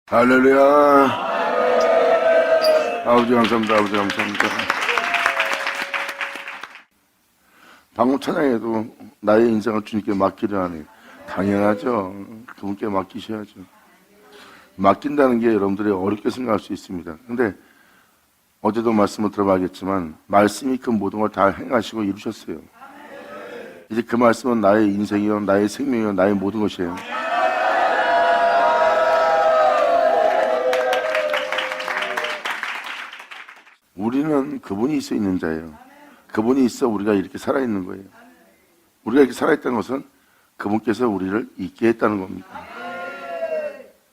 할렐루야. 아버지 감사합니다. 아버지 감사합니다. 방금 찬양에도 나의 인생을 주님께 맡기려 하니 당연하죠. 그분께 맡기셔야죠. 맡긴다는 게 여러분들이 어렵게 생각할 수 있습니다. 근데 어제도 말씀을 들어봐야겠지만 말씀이 그 모든 걸 다 행하시고 이루셨어요. 이제 그 말씀은 나의 인생이요, 나의 생명이요, 나의 모든 것이에요. 우리는 그분이 있어 있는 자예요. 그분이 있어 우리가 이렇게 살아있는 거예요. 우리가 이렇게 살아있다는 것은 그분께서 우리를 있게 했다는 겁니다.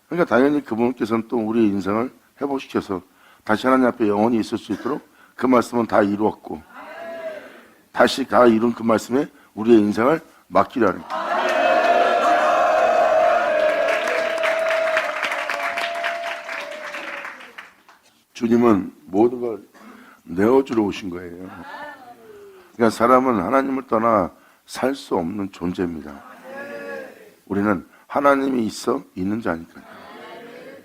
그러니까 당연히 그분께서는 또 우리의 인생을 회복시켜서 다시 하나님 앞에 영원히 있을 수 있도록 그 말씀은 다 이루었고 다시 다 이룬 그 말씀에 우리의 인생을 맡기려 하는 거예요. 주님은 모든 걸 내어주러 오신 거예요. 그러니까 사람은 하나님을 떠나 살 수 없는 존재입니다. 우리는 하나님이 있어 있는 자니까요.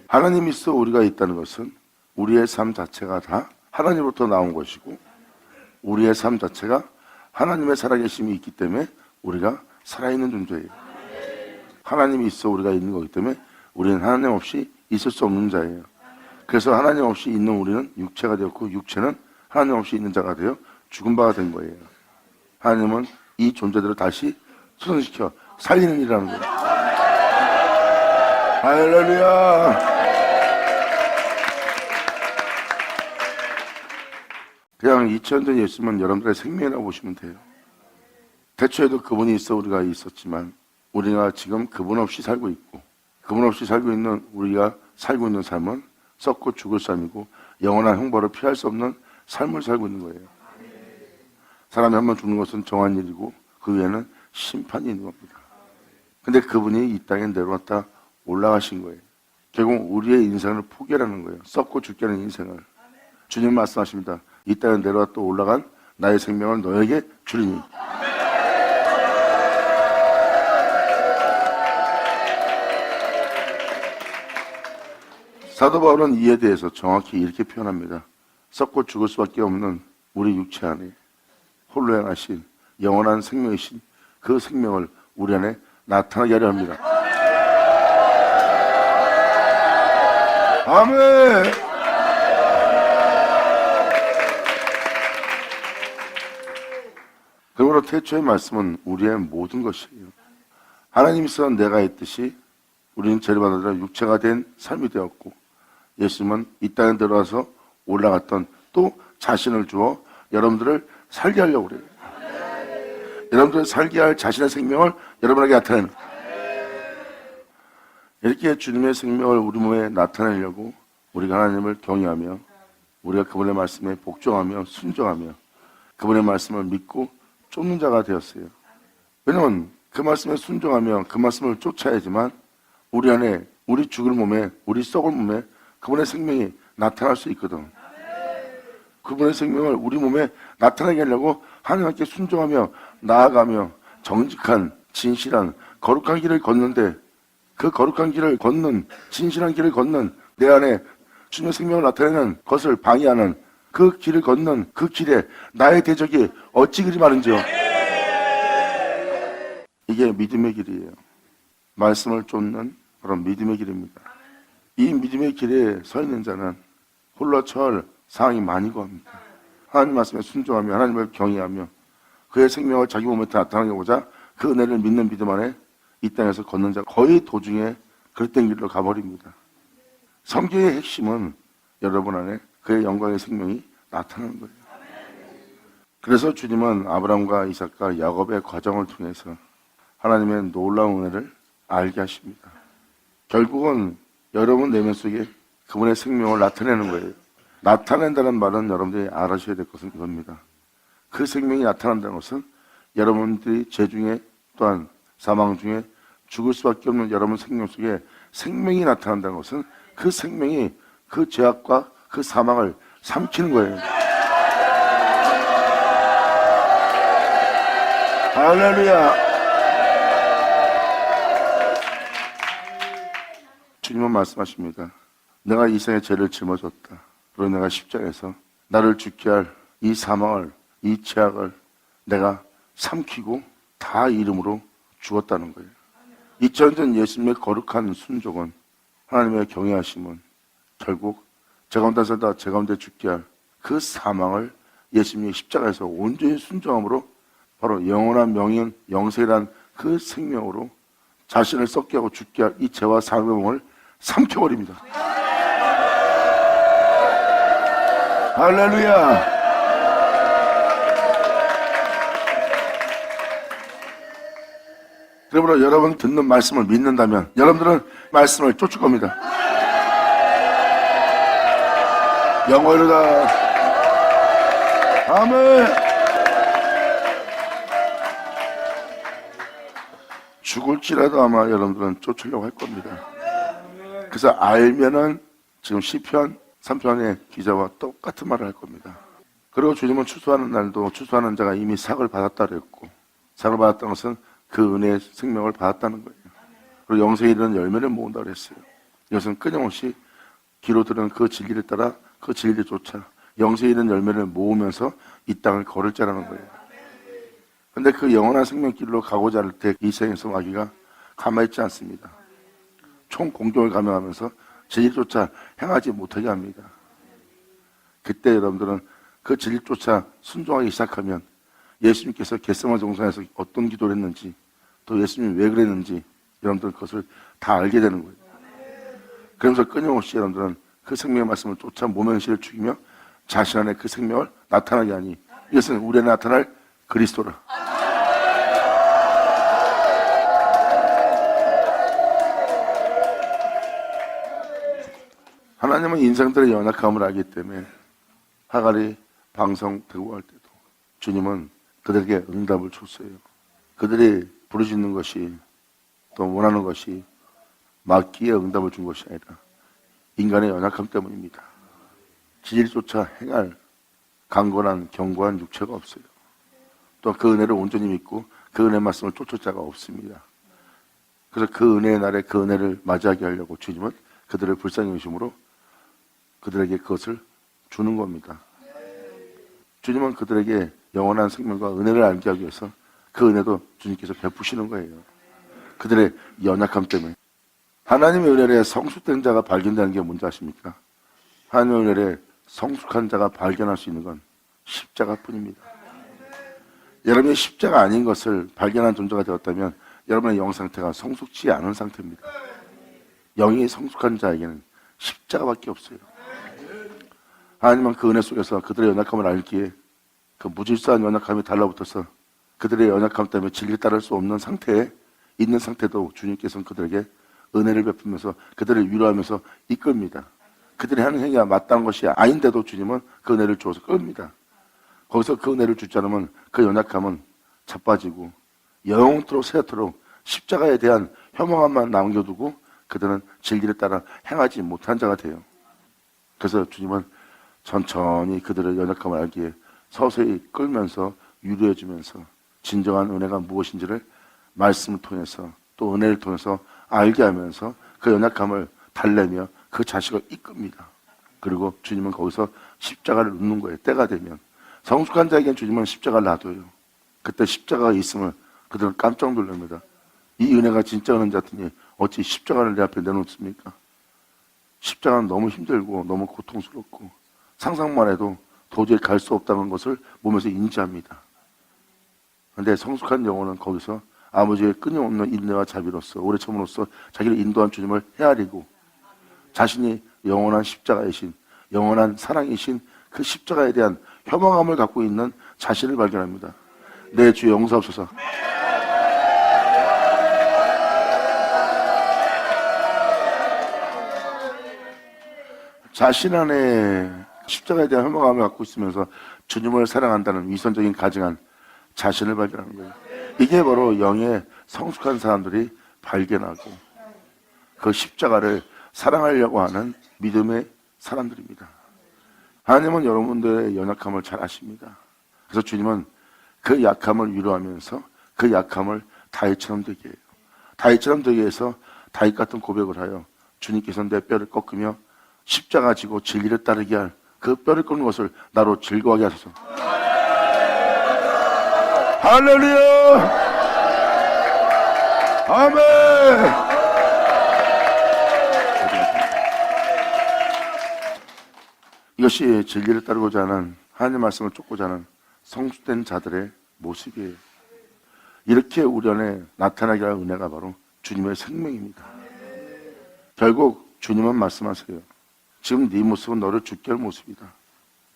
하나님이 있어 우리가 있다는 것은 우리의 삶 자체가 다 하나님으로부터 나온 것이고 우리의 삶 자체가 하나님의 살아계심이 있기 때문에 우리가 살아있는 존재예요. 하나님이 있어 우리가 있는 거기 때문에 우리는 하나님 없이 있을 수 없는 자예요. 그래서 하나님 없이 있는 우리는 육체가 되었고 육체는 하나님 없이 있는 자가 되어 죽은 바가 된 거예요. 하나님은 이 존재들을 다시 소생시켜 살리는 일이라는 거예요. 할렐루야. 그냥 2000년 예수님은 여러분들의 생명이라고 보시면 돼요. 대초에도 그분이 있어 우리가 있었지만 우리가 지금 그분 없이 살고 있고 그분 없이 살고 있는 우리가 살고 있는 삶은 썩고 죽을 삶이고 영원한 형벌을 피할 수 없는 삶을 살고 있는 거예요. 사람이 한 번 죽는 것은 정한 일이고 그 위에는 심판이 있는 겁니다. 근데 그분이 이 땅에 내려왔다 올라가신 거예요. 결국 우리의 인생을 포기하라는 거예요. 썩고 죽게 하는 인생을. 주님 말씀하십니다. 이 땅에 내려왔다 올라간 나의 생명을 너에게 주리니. 사도 바울은 이에 대해서 정확히 이렇게 표현합니다. 썩고 죽을 수밖에 없는 우리 육체 안에 홀로 행하신 영원한 생명이신 그 생명을 우리 안에 나타나게 하려 합니다. 아멘. 그러므로 태초의 말씀은 우리의 모든 것이에요. 하나님이 써 내가 있듯이 우리는 죄를 받아들여 육체가 된 삶이 되었고 예수님은 이 땅에 들어와서 올라갔던 또 자신을 주어 여러분들을 살게 하려고 그래요. 여러분들 살게 할 자신의 생명을 여러분에게 나타내는 이렇게 주님의 생명을 우리 몸에 나타내려고 우리가 하나님을 경외하며 우리가 그분의 말씀에 복종하며 순종하며 그분의 말씀을 믿고 쫓는 자가 되었어요. 왜냐하면 그 말씀에 순종하며 그 말씀을 쫓아야지만 우리 안에 우리 죽을 몸에 우리 썩을 몸에 그분의 생명이 나타날 수 있거든. 그분의 생명을 우리 몸에 나타나게 하려고 하나님께 순종하며 나아가며 정직한 진실한 거룩한 길을 걷는데 그 거룩한 길을 걷는 진실한 길을 걷는 내 안에 주님의 생명을 나타내는 것을 방해하는 그 길을 걷는 그 길에 나의 대적이 어찌 그리 많은지요. 이게 믿음의 길이에요. 말씀을 쫓는 그런 믿음의 길입니다. 이 믿음의 길에 서 있는 자는 홀로 처할 상황이 많이 구합니다. 하나님 말씀에 순종하며 하나님을 경외하며 그의 생명을 자기 몸에 나타나게 보자 그 은혜를 믿는 믿음 안에 이 땅에서 걷는 자 거의 도중에 그릇된 길로 가버립니다. 성경의 핵심은 여러분 안에 그의 영광의 생명이 나타나는 거예요. 그래서 주님은 아브라함과 이삭과 야곱의 과정을 통해서 하나님의 놀라운 은혜를 알게 하십니다. 결국은 여러분 내면 속에 그분의 생명을 나타내는 거예요. 나타낸다는 말은 여러분들이 알아셔야 될 것은 이겁니다. 그 생명이 나타난다는 것은 여러분들이 죄 중에 또한 사망 중에 죽을 수밖에 없는 여러분 생명 속에 생명이 나타난다는 것은 그 생명이 그 죄악과 그 사망을 삼키는 거예요. 할렐루야. 주님은 말씀하십니다. 내가 이 생에 죄를 짊어졌다. 그리고 내가 십자가에서 나를 죽게 할 이 사망을, 이 죄악을 내가 삼키고 다 이름으로 죽었다는 거예요. 2000년 전 예수님의 거룩한 순종은, 하나님의 경외하심은 결국 제 가운데 살다 제 가운데 죽게 할 그 사망을 예수님이 십자가에서 온전히 순종함으로 바로 영원한 명인 영생이란 그 생명으로 자신을 썩게 하고 죽게 할 이 죄와 사망을 삼켜버립니다. 할렐루야. 그러므로 여러분 듣는 말씀을 믿는다면 여러분들은 말씀을 쫓을 겁니다. 영원이다. 아멘. 죽을지라도 아마 여러분들은 쫓으려고 할 겁니다. 그래서 알면은 지금 시편 3편의 기자와 똑같은 말을 할 겁니다. 그리고 주님은 추수하는 날도 추수하는 자가 이미 삭을 받았다 그랬고, 삭을 받았다는 것은 그 은혜의 생명을 받았다는 거예요. 그리고 영생에 이르는 열매를 모은다 그랬어요. 이것은 끊임없이 귀로 들은 그 진리를 따라 그 진리를 쫓아 영생에 이르는 열매를 모으면서 이 땅을 걸을 자라는 거예요. 근데 그 영원한 생명길로 가고자 할 때 이 세상에서 마귀가 가만히 있지 않습니다. 총 공격을 감행하면서 진리조차 행하지 못하게 합니다. 그때 여러분들은 그 진리조차 순종하기 시작하면 예수님께서 겟세마네 동산에서 어떤 기도를 했는지, 또 예수님이 왜 그랬는지 여러분들은 그것을 다 알게 되는 거예요. 그러면서 끊임없이 여러분들은 그 생명의 말씀을 쫓아 모면시를 죽이며 자신 안에 그 생명을 나타나게 하니 이것은 우리 안에 나타날 그리스도라. 하나님은 인생들의 연약함을 알기 때문에 하갈이 방성되고 할 때도 주님은 그들에게 응답을 줬어요. 그들이 부르짖는 것이, 또 원하는 것이 막기에 응답을 준 것이 아니라 인간의 연약함 때문입니다. 진리조차 행할 강건한 견고한 육체가 없어요. 또 그 은혜를 온전히 믿고 그 은혜 말씀을 쫓을 자가 없습니다. 그래서 그 은혜의 날에 그 은혜를 맞이하게 하려고 주님은 그들을 불쌍히 여기심으로 그들에게 그것을 주는 겁니다. 주님은 그들에게 영원한 생명과 은혜를 알게 하기 위해서 그 은혜도 주님께서 베푸시는 거예요. 그들의 연약함 때문에. 하나님의 은혜에 성숙된 자가 발견되는 게 뭔지 아십니까? 하나님의 은혜에 성숙한 자가 발견할 수 있는 건 십자가뿐입니다. 여러분이 십자가 아닌 것을 발견한 존재가 되었다면 여러분의 영 상태가 성숙지 않은 상태입니다. 영이 성숙한 자에게는 십자가밖에 없어요. 하나님은 그 은혜 속에서 그들의 연약함을 알기에 그 무질서한 연약함이 달라붙어서 그들의 연약함 때문에 진리를 따를 수 없는 상태에 있는 상태도 주님께서는 그들에게 은혜를 베푸면서 그들을 위로하면서 이끕니다. 그들이 하는 행위가 마땅한 것이 아닌데도 주님은 그 은혜를 주어서 끕니다. 거기서 그 은혜를 주지 않으면 그 연약함은 자빠지고 영원토록 새토록 십자가에 대한 혐오함만 남겨두고 그들은 진리를 따라 행하지 못한 자가 돼요. 그래서 주님은 천천히 그들의 연약함을 알기에 서서히 끌면서 유로해주면서 진정한 은혜가 무엇인지를 말씀을 통해서 또 은혜를 통해서 알게 하면서 그 연약함을 달래며 그 자식을 이끕니다. 그리고 주님은 거기서 십자가를 눕는 거예요. 때가 되면. 성숙한 자에겐 주님은 십자가를 놔둬요. 그때 십자가가 있으면 그들은 깜짝 놀랍니다. 이 은혜가 진짜 은혜인 자더니 어찌 십자가를 내 앞에 내놓습니까? 십자가는 너무 힘들고 너무 고통스럽고 상상만 해도 도저히 갈 수 없다는 것을 몸에서 인지합니다. 그런데 성숙한 영혼은 거기서 아버지의 끊임없는 인내와 자비로서 오래 참음으로써 자기를 인도한 주님을 헤아리고 자신이 영원한 십자가이신 영원한 사랑이신 그 십자가에 대한 혐오감을 갖고 있는 자신을 발견합니다. 내 주 용서하소서. 자신 안에 십자가에 대한 혐오감을 갖고 있으면서 주님을 사랑한다는 위선적인 가증한 자신을 발견하는 거예요. 이게 바로 영의 성숙한 사람들이 발견하고 그 십자가를 사랑하려고 하는 믿음의 사람들입니다. 하나님은 여러분들의 연약함을 잘 아십니다. 그래서 주님은 그 약함을 위로하면서 그 약함을 다윗처럼 되게 해요. 다윗처럼 되게 해서 다윗 같은 고백을 하여 주님께서 내 뼈를 꺾으며 십자가 지고 진리를 따르게 할 그 뼈를 꺾는 것을 나로 즐거워하게 하소서. 할렐루야! 아멘! 이것이 진리를 따르고자 하는 하나님의 말씀을 쫓고자 하는 성숙된 자들의 모습이에요. 이렇게 우리 안에 나타나게 할 은혜가 바로 주님의 생명입니다. 결국 주님은 말씀하세요. 지금 네 모습은 너를 죽게 할 모습이다.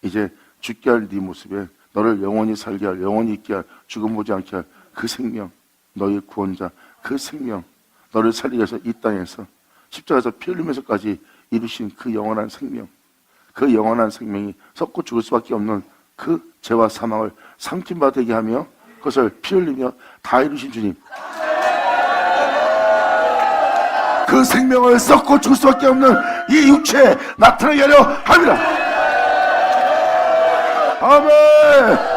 이제 죽게 할 네 모습에 너를 영원히 살게 할, 영원히 있게 할, 죽음 보지 않게 할 그 생명, 너의 구원자, 그 생명, 너를 살리기 위해서 이 땅에서 십자가에서 피 흘리면서까지 이루신 그 영원한 생명, 그 영원한 생명이 썩고 죽을 수밖에 없는 그 죄와 사망을 삼킴바 되게 하며 그것을 피 흘리며 다 이루신 주님, 그 생명을 썩고 죽을 수밖에 없는 이 육체에 나타나게 하려 합니다. 아멘.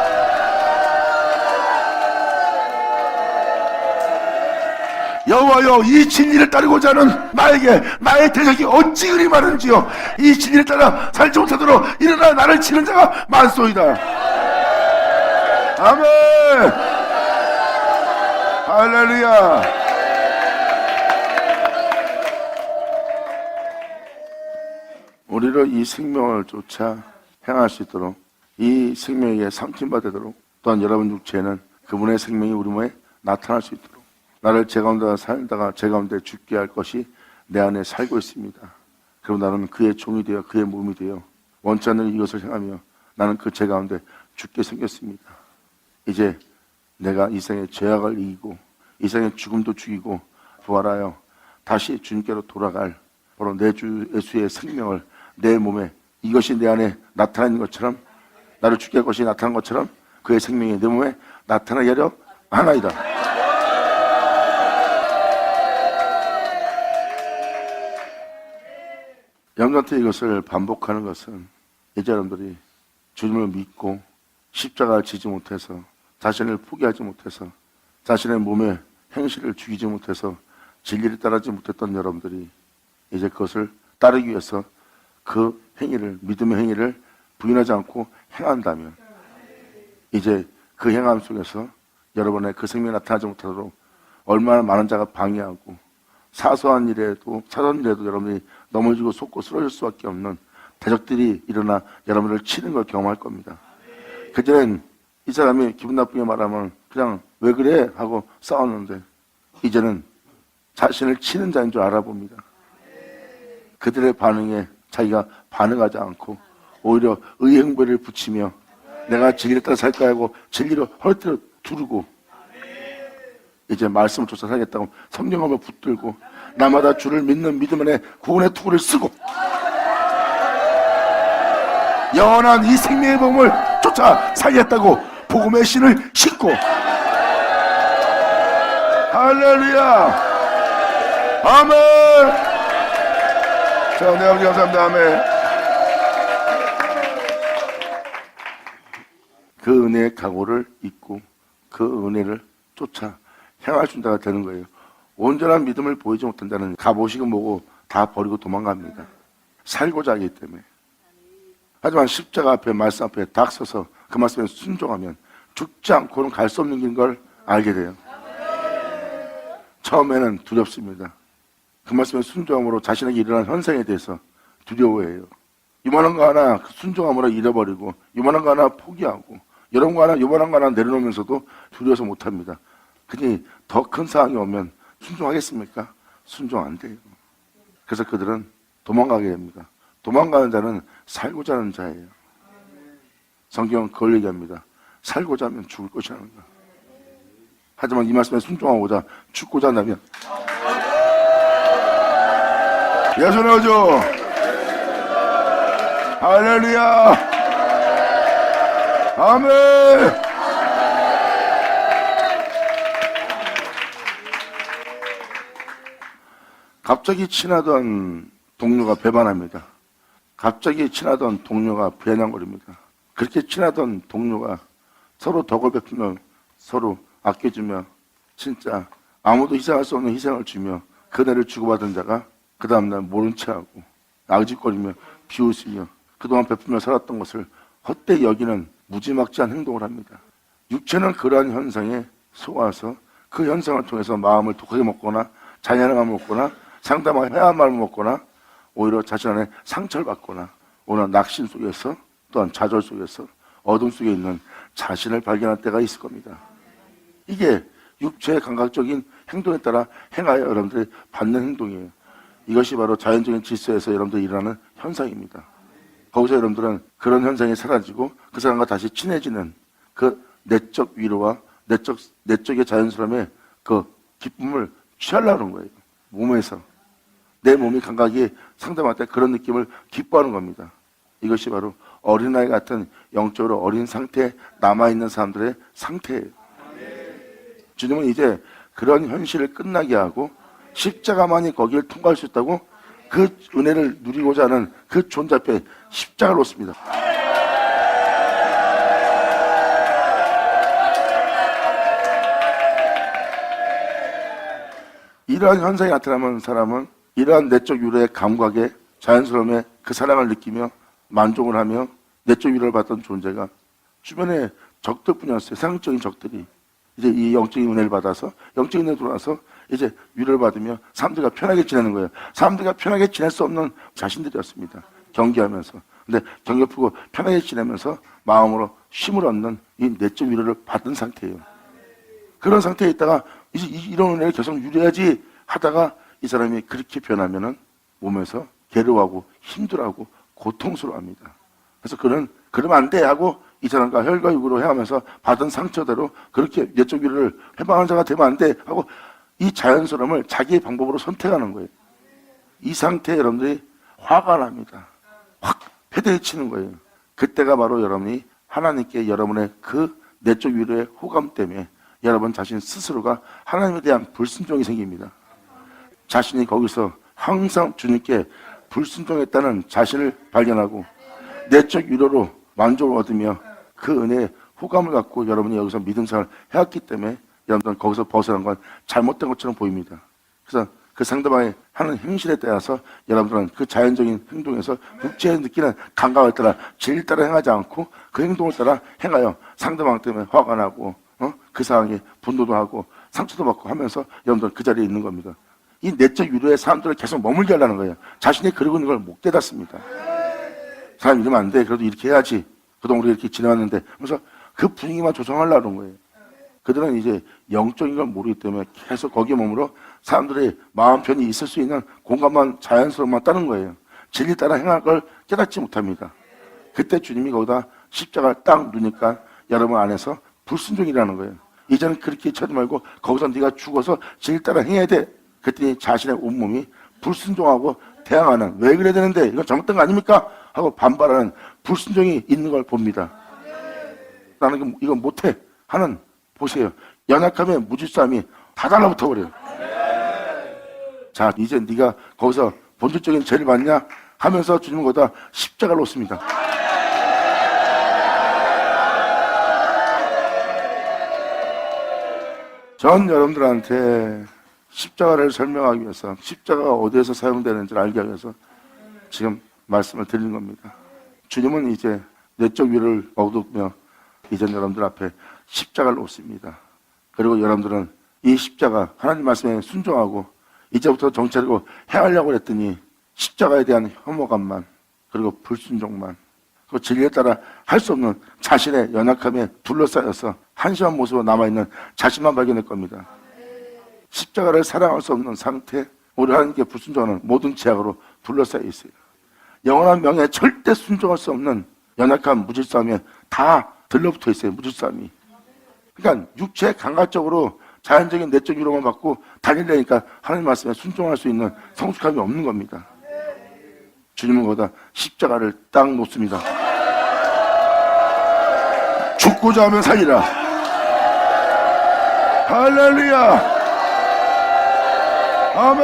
여호와여, 이 진리를 따르고자 하는 나에게 나의 대적이 어찌 그리 많은지요. 이 진리를 따라 살지 못하도록 일어나 나를 치는 자가 많소이다. 아멘. 할렐루야. 우리를 이 생명을 쫓아 행할 수 있도록, 이 생명에 삼킴받도록, 또한 여러분 육체에는 그분의 생명이 우리 몸에 나타날 수 있도록, 나를 제 가운데 살다가 제 가운데 죽게 할 것이 내 안에 살고 있습니다. 그리고 나는 그의 종이 되어 그의 몸이 되어 원치 않는 이것을 행하며 나는 그 제 가운데 죽게 생겼습니다. 이제 내가 이 생의 죄악을 이기고 이 생의 죽음도 죽이고 부활하여 다시 주님께로 돌아갈 바로 내 주 예수의 생명을 내 몸에, 이것이 내 안에 나타나는 것처럼, 나를 죽게 할 것이 나타난 것처럼 그의 생명이 내 몸에 나타나게 하려 하나이다. 여러분한테 이것을 반복하는 것은 이제 여러분들이 주님을 믿고 십자가를 지지 못해서, 자신을 포기하지 못해서, 자신의 몸의 행실을 죽이지 못해서 진리를 따르지 못했던 여러분들이 이제 그것을 따르기 위해서 그 행위를, 믿음의 행위를 부인하지 않고 행한다면 이제 그 행함 속에서 여러분의 그 생명이 나타나지 못하도록 얼마나 많은 자가 방해하고 사소한 일에도 여러분이 넘어지고 속고 쓰러질 수밖에 없는 대적들이 일어나 여러분을 치는 걸 경험할 겁니다. 그전엔 이 사람이 기분 나쁘게 말하면 그냥 왜 그래? 하고 싸웠는데 이제는 자신을 치는 자인 줄 알아봅니다. 그들의 반응에 자기가 반응하지 않고 오히려 의행배를 붙이며 내가 진리를 따라 살 거야 하고 진리로 허리띠를 두르고 이제 말씀을 쫓아 살겠다고 성령함을 붙들고 나마다 주를 믿는 믿음 안에 구원의 투구를 쓰고 영원한 이 생명의 복음을 쫓아 살겠다고 복음의 신을 신고, 할렐루야. 아멘. 자, 네, 아버지 감사합니다. 아멘. 그 은혜의 각오를 잊고 그 은혜를 쫓아 행할 수 있는 자가 되는 거예요. 온전한 믿음을 보이지 못한 자는 갑오식은 뭐고 다 버리고 도망갑니다. 살고자 하기 때문에. 하지만 십자가 앞에, 말씀 앞에 딱 서서 그 말씀에 순종하면 죽지 않고는 갈 수 없는 길인 걸 알게 돼요. 처음에는 두렵습니다. 그 말씀에 순종함으로 자신에게 일어난 현상에 대해서 두려워해요. 이만한 거 하나 순종함으로 잃어버리고, 이만한 거 하나 포기하고, 이런 거 하나, 이만한 거 하나 내려놓으면서도 두려워서 못합니다. 그니 더 큰 상황이 오면 순종하겠습니까? 순종 안 돼요. 그래서 그들은 도망가게 됩니다. 도망가는 자는 살고자 하는 자예요. 성경은 그걸 얘기합니다. 살고자 하면 죽을 것이라는 거. 하지만 이 말씀에 순종하고자 죽고자 한다면 예수 넣어줘. 할렐루야. 아멘. 갑자기 친하던 동료가 배반합니다. 갑자기 친하던 동료가 배낭거립니다. 그렇게 친하던 동료가 서로 덕을 베풀며 서로 아껴주며 진짜 아무도 희생할 수 없는 희생을 주며 그대를 주고받은 자가 그 다음날 모른 체하고 악짓거리며 비웃으며 그동안 베풀며 살았던 것을 헛되이 여기는 무지막지한 행동을 합니다. 육체는 그러한 현상에 속아서 그 현상을 통해서 마음을 독하게 먹거나 잔인한 마음을 먹거나 상담하게 해야 할 마음을 먹거나 오히려 자신 안에 상처를 받거나 오히려 낙심 속에서 또한 좌절 속에서 어둠 속에 있는 자신을 발견할 때가 있을 겁니다. 이게 육체의 감각적인 행동에 따라 행하여 여러분들이 받는 행동이에요. 이것이 바로 자연적인 질서에서 여러분들이 일어나는 현상입니다. 거기서 여러분들은 그런 현상이 사라지고 그 사람과 다시 친해지는 그 내적 위로와 내적의 자연스러움의 그 기쁨을 취하려는 거예요. 몸에서. 내 몸이 감각이 상담할 때 그런 느낌을 기뻐하는 겁니다. 이것이 바로 어린아이 같은 영적으로 어린 상태에 남아있는 사람들의 상태예요. 주님은 이제 그런 현실을 끝나게 하고 십자가만이 거기를 통과할 수 있다고 그 은혜를 누리고자 하는 그 존재 앞에 십자가를 놓습니다. 이러한 현상이 나타나면 사람은 이러한 내적 위로의 감각에 자연스러움에 그 사랑을 느끼며 만족을 하며 내적 위로를 받던 존재가 주변에 적들뿐이었어요. 세상적인 적들이 이제 이 영적인 은혜를 받아서 영적인 은혜를 들어와서 이제 위로를 받으며 사람들과 편하게 지내는 거예요. 사람들과 편하게 지낼 수 없는 자신들이었습니다. 경계하면서. 근데 경계푸고 편하게 지내면서 마음으로 쉼을 얻는 이 내적 위로를 받은 상태예요. 그런 상태에 있다가 이제 이런 은혜를 계속 유지해야지 하다가 이 사람이 그렇게 변하면은 몸에서 괴로워하고 힘들어하고 고통스러워합니다. 그래서 그러면 안 돼 하고 이 사람과 혈과 육으로 해하면서 받은 상처대로 그렇게 내적 위로를 해방한 자가 되면 안 돼 하고 이 자연스러움을 자기의 방법으로 선택하는 거예요. 이 상태에 여러분들이 화가 납니다. 확 패대치는 거예요. 그때가 바로 여러분이 하나님께 여러분의 그 내적 위로의 호감 때문에 여러분 자신 스스로가 하나님에 대한 불순종이 생깁니다. 자신이 거기서 항상 주님께 불순종했다는 자신을 발견하고 내적 위로로 만족을 얻으며 그 은혜의 호감을 갖고 여러분이 여기서 믿음 생활을 해왔기 때문에 여러분들은 거기서 벗어난 건 잘못된 것처럼 보입니다. 그래서 그 상대방이 하는 행실에 따라서 여러분들은 그 자연적인 행동에서 육체에 느끼는 감각을 따라 진리를 따라 행하지 않고 그 행동을 따라 행하여 상대방 때문에 화가 나고 그 상황에 분노도 하고 상처도 받고 하면서 여러분들은 그 자리에 있는 겁니다. 이 내적 위로에 사람들을 계속 머물게 하려는 거예요. 자신이 그러고 있는 걸 못 깨닫습니다. 사람 이러면 안 돼. 그래도 이렇게 해야지. 그동안 우리가 이렇게 지내왔는데 하면서 그 분위기만 조성하려는 거예요. 그들은 이제 영적인 걸 모르기 때문에 계속 거기에 머물러 사람들의 마음 편히 있을 수 있는 공간만 자연스러움만 따는 거예요. 진리 따라 행할 걸 깨닫지 못합니다. 그때 주님이 거기다 십자가를 딱 누니까 여러분 안에서 불순종이라는 거예요. 이제는 그렇게 쳐지 말고 거기서 네가 죽어서 진리 따라 행해야 돼. 그랬더니 자신의 온몸이 불순종하고 대항하는 왜 그래야 되는데 이건 잘못된 거 아닙니까? 하고 반발하는 불순종이 있는 걸 봅니다. 나는 이거 못해 하는 보세요. 연약함에 무질서함이 다 달라붙어 버려요. 자 이제 네가 거기서 본질적인 죄를 받냐 하면서 주님은 거기다 십자가를 놓습니다. 전 여러분들한테 십자가를 설명하기 위해서 십자가가 어디에서 사용되는지를 알기 위해서 지금 말씀을 드리는 겁니다. 주님은 이제 내적 위로를 얻으며 이제 여러분들 앞에 십자가를 놓습니다. 그리고 여러분들은 이 십자가 하나님 말씀에 순종하고 이제부터 정체로 행하려고 했더니 십자가에 대한 혐오감만 그리고 불순종만 그 진리에 따라 할 수 없는 자신의 연약함에 둘러싸여서 한심한 모습으로 남아있는 자신만 발견할 겁니다. 십자가를 사랑할 수 없는 상태, 우리 하나님께 불순종하는 모든 죄악으로 둘러싸여 있어요. 영원한 명예에 절대 순종할 수 없는 연약한 무질서함에 다 들러붙어 있어요. 무질서함이. 그러니까 육체 감각적으로 자연적인 내적 위로만 받고 다니려니까 하나님 말씀에 순종할 수 있는 성숙함이 없는 겁니다. 주님은 거기다 십자가를 딱 놓습니다. 죽고자 하면 살리라. 할렐루야. 아멘.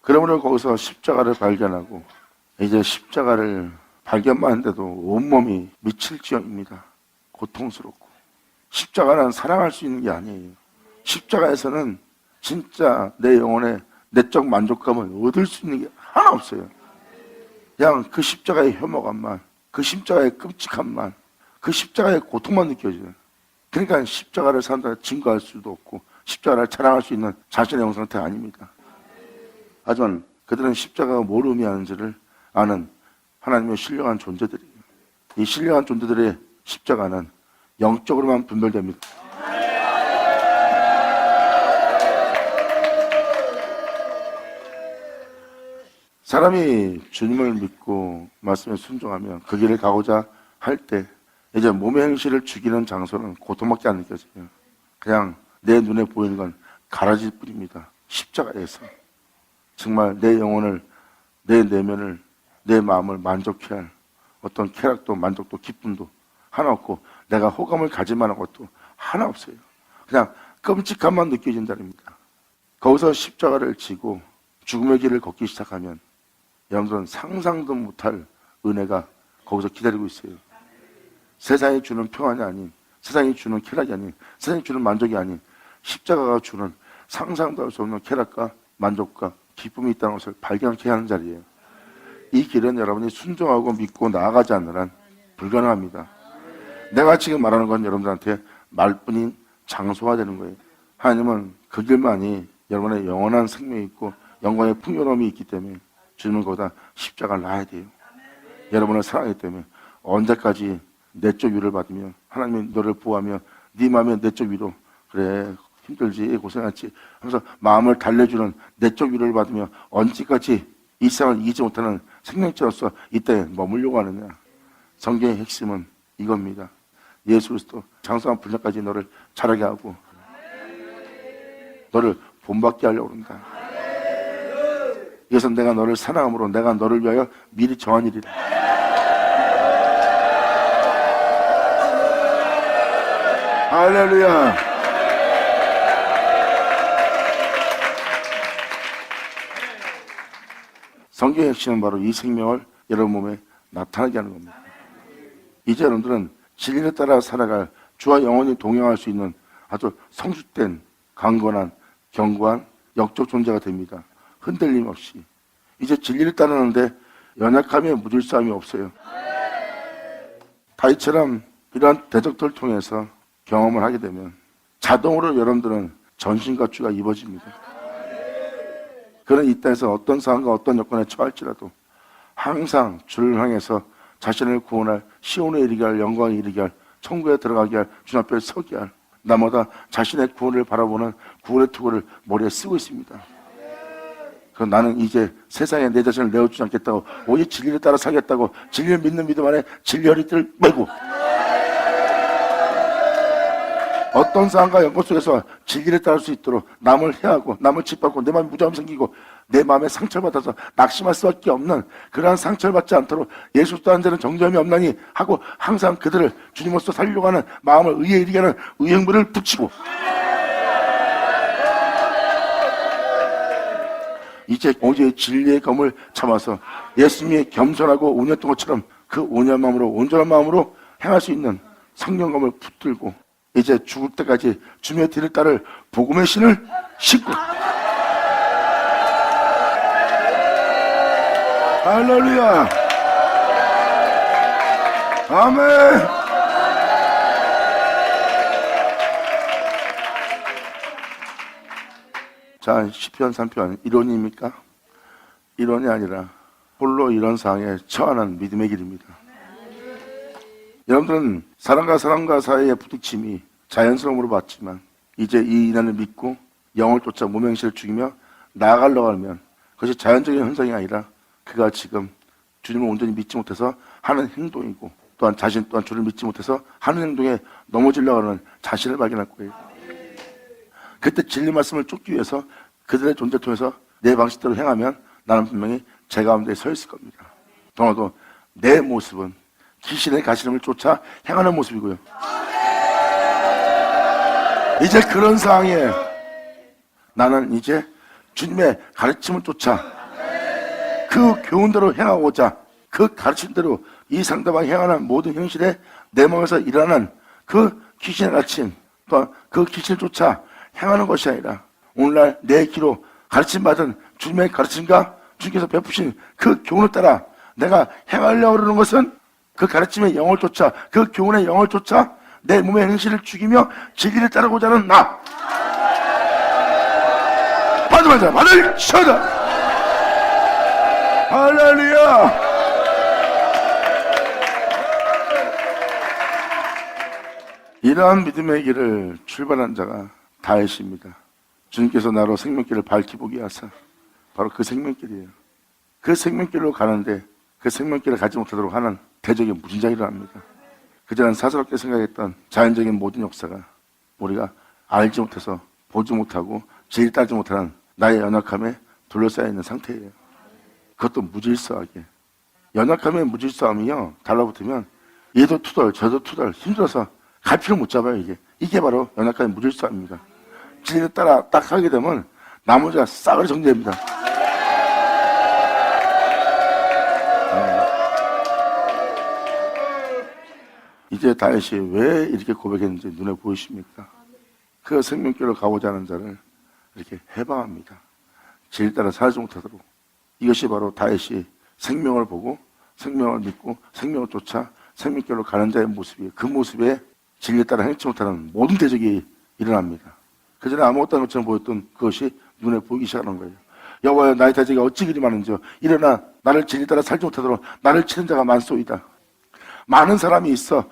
그러므로 거기서 십자가를 발견하고 이제 십자가를 발견만 했는데도 온몸이 미칠 지경입니다. 고통스럽고 십자가는 사랑할 수 있는 게 아니에요. 십자가에서는 진짜 내 영혼의 내적 만족감을 얻을 수 있는 게 하나 없어요. 그냥 그 십자가의 혐오감만, 그 십자가의 끔찍함만, 그 십자가의 고통만 느껴져요. 그러니까 십자가를 사람들한테 증거할 수도 없고 십자가를 자랑할 수 있는 자신의 영성 상태가 아닙니다. 하지만 그들은 십자가가 뭘 의미하는지를 아는 하나님의 신령한 존재들이에요. 이 신령한 존재들의 십자가는 영적으로만 분별됩니다. 사람이 주님을 믿고 말씀에 순종하면 그 길을 가고자 할 때 이제 몸의 행실을 죽이는 장소는 고통밖에 안 느껴져요. 그냥 내 눈에 보이는 건 가라질 뿐입니다. 십자가에서 정말 내 영혼을, 내 내면을, 내 마음을 만족해 할 어떤 쾌락도 만족도 기쁨도 하나 없고 내가 호감을 가질 만한 것도 하나 없어요. 그냥 끔찍함만 느껴진다입니다. 거기서 십자가를 지고 죽음의 길을 걷기 시작하면 여러분들은 상상도 못할 은혜가 거기서 기다리고 있어요. 세상이 주는 평안이 아닌, 세상이 주는 쾌락이 아닌, 세상이 주는 만족이 아닌 십자가가 주는 상상도 할 수 없는 쾌락과 만족과 기쁨이 있다는 것을 발견하게 하는 자리예요. 이 길은 여러분이 순종하고 믿고 나아가지 않는 한 불가능합니다. 내가 지금 말하는 건 여러분들한테 말뿐인 장소가 되는 거예요. 하나님은 그 길만이 여러분의 영원한 생명이 있고 영광의 풍요로움이 있기 때문에 주님은 거기다 십자가를 놔야 돼요. 여러분을 사랑하기 때문에 언제까지 내적 위로를 받으며 하나님의 너를 보호하며 네 마음에 내적 위로, 그래 힘들지 고생했지 하면서 마음을 달래주는 내적 위로를 받으며 언제까지 이 세상을 이기지 못하는 생명체로서 이 땅에 머물려고 하느냐. 성경의 핵심은 이겁니다. 예수 그리스도 장성한 분량까지 너를 자라게 하고 너를 본받게 하려고 한다. 이것은 내가 너를 사랑함으로 내가 너를 위하여 미리 정한 일이다. 할렐루야. 성경의 핵심은 바로 이 생명을 여러분 몸에 나타나게 하는 겁니다. 이제 여러분들은 진리를 따라 살아갈 주와 영원히 동행할 수 있는 아주 성숙된 강건한 견고한 영적 존재가 됩니다. 흔들림 없이 이제 진리를 따르는데 연약함에 묻을 싸움이 없어요. 다윗처럼 이러한 대적들을 통해서 경험을 하게 되면 자동으로 여러분들은 전신갑주가 입어집니다. 그는 이 땅에서 어떤 상황과 어떤 여건에 처할지라도 항상 주를 향해서 자신을 구원할 시온에 이르게 할 영광에 이르게 할 천국에 들어가게 할 주님 앞에 서게 할 나마다 자신의 구원을 바라보는 구원의 투구를 머리에 쓰고 있습니다. 그럼 나는 이제 세상에 내 자신을 내어주지 않겠다고 오직 진리를 따라 살겠다고 진리를 믿는 믿음 안에 진리 허리띠를 메고 어떤 상황과 연고 속에서 진리를 따를 수 있도록 남을 해하고 남을 짓밟고 내 마음에 무자함 생기고 내 마음에 상처를 받아서 낙심할 수밖에 없는 그러한 상처를 받지 않도록 예수 또한 자는 정죄함이 없나니 하고 항상 그들을 주님으로서 살리려고 하는 마음을 의에 이르게 하는 의행물을 붙이고 이제 오직 진리의 검을 참아서 예수님이 겸손하고 온유했던 것처럼 그 온유한 마음으로 온전한 마음으로 행할 수 있는 성령검을 붙들고 이제 죽을 때까지 주님의 뒤를 따를 복음의 신을 싣고 할렐루야 아멘. 자, 시편 3편 이론입니까? 이론이 아니라 홀로 이런 상황에 처하는 믿음의 길입니다. 여러분들은 사람과 사람과 사이의 부딪힘이 자연스러움으로 봤지만 이제 이 인연을 믿고 영을 쫓아 몸의 행실을 죽이며 나아가려고 하면 그것이 자연적인 현상이 아니라 그가 지금 주님을 온전히 믿지 못해서 하는 행동이고 또한 자신 또한 주를 믿지 못해서 하는 행동에 넘어지려고 하는 자신을 발견할 거예요. 그때 진리 말씀을 쫓기 위해서 그들의 존재를 통해서 내 방식대로 행하면 나는 분명히 제 가운데 서 있을 겁니다. 더나도 내 모습은 귀신의 가시름을 쫓아 행하는 모습이고요. 이제 그런 상황에 나는 이제 주님의 가르침을 쫓아 그 교훈대로 행하고자 그 가르침대로 이 상대방이 행하는 모든 현실에 내 마음에서 일어나는 그 귀신의 가르침, 또 그 귀신을 쫓아 행하는 것이 아니라 오늘날 내 귀로 가르침받은 주님의 가르침과 주님께서 베푸신 그 교훈을 따라 내가 행하려고 그러는 것은 그 가르침의 영을 쫓아, 그 교훈의 영을 쫓아 내 몸의 행실을 죽이며 진리를 따르고자 하는 나. 받으면서 받을 쳐다. 할렐루야. 이러한 믿음의 길을 출발한 자가 다윗입니다. 주님께서 나로 생명길을 밝히보게 하사 바로 그 생명길이에요. 그 생명길로 가는데 그 생명길을 가지 못하도록 하는 대적의 무진장이 일어납니다. 그전엔 사사롭게 생각했던 자연적인 모든 역사가 우리가 알지 못해서 보지 못하고 제일 따지 못하는 나의 연약함에 둘러싸여 있는 상태예요. 그것도 무질서하게. 연약함의 무질서함이요, 달라붙으면 얘도 투덜 저도 투덜 힘들어서 갈피를 못 잡아요. 이게 바로 연약함의 무질서함입니다. 진리를 따라 딱 하게 되면 나머지가 싸그리 정리됩니다. 이제 다윗이 왜 이렇게 고백했는지 눈에 보이십니까? 그 생명길로 가고자 하는 자를 이렇게 해방합니다. 진리 따라 살지 못하도록. 이것이 바로 다윗이 생명을 보고 생명을 믿고 생명을 쫓아 생명길로 가는 자의 모습이에요. 그 모습에 진리 따라 행치 못하는 모든 대적이 일어납니다. 그전에 아무것도 아닌 것처럼 보였던 그것이 눈에 보이기 시작하는 거예요. 여호와여, 나의 대적이 어찌 그리 많은지요. 일어나 나를 진리 따라 살지 못하도록 나를 치는 자가 많소이다. 많은 사람이 있어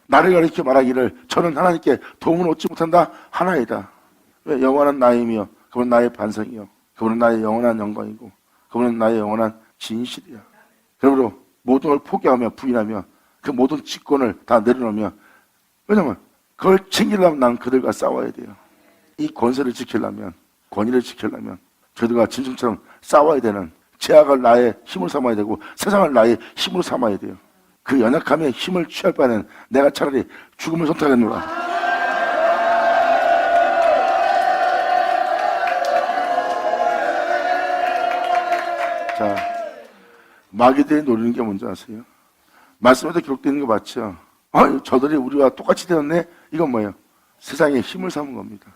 나를 가리켜 말하기를 저는 하나님께 도움을 얻지 못한다 하나이다. 왜? 여호와는 나의 힘이요, 그분은 나의 반성이요, 그분은 나의 영원한 영광이고 그분은 나의 영원한 진실이야. 그러므로 모든 걸 포기하며 부인하며 그 모든 직권을 다 내려놓으며, 왜냐면 그걸 챙기려면 난 그들과 싸워야 돼요. 이 권세를 지키려면, 권위를 지키려면 그들과 짐승처럼 싸워야 되는, 제약을 나의 힘을 삼아야 되고 세상을 나의 힘으로 삼아야 돼요. 그 연약함에 힘을 취할 바에는 내가 차라리 죽음을 선택하겠노라. 자, 마귀들이 노리는 게 뭔지 아세요? 말씀에도 기록되어 있는 거 맞죠? 저들이 우리와 똑같이 되었네? 이건 뭐예요? 세상에 힘을 삼은 겁니다.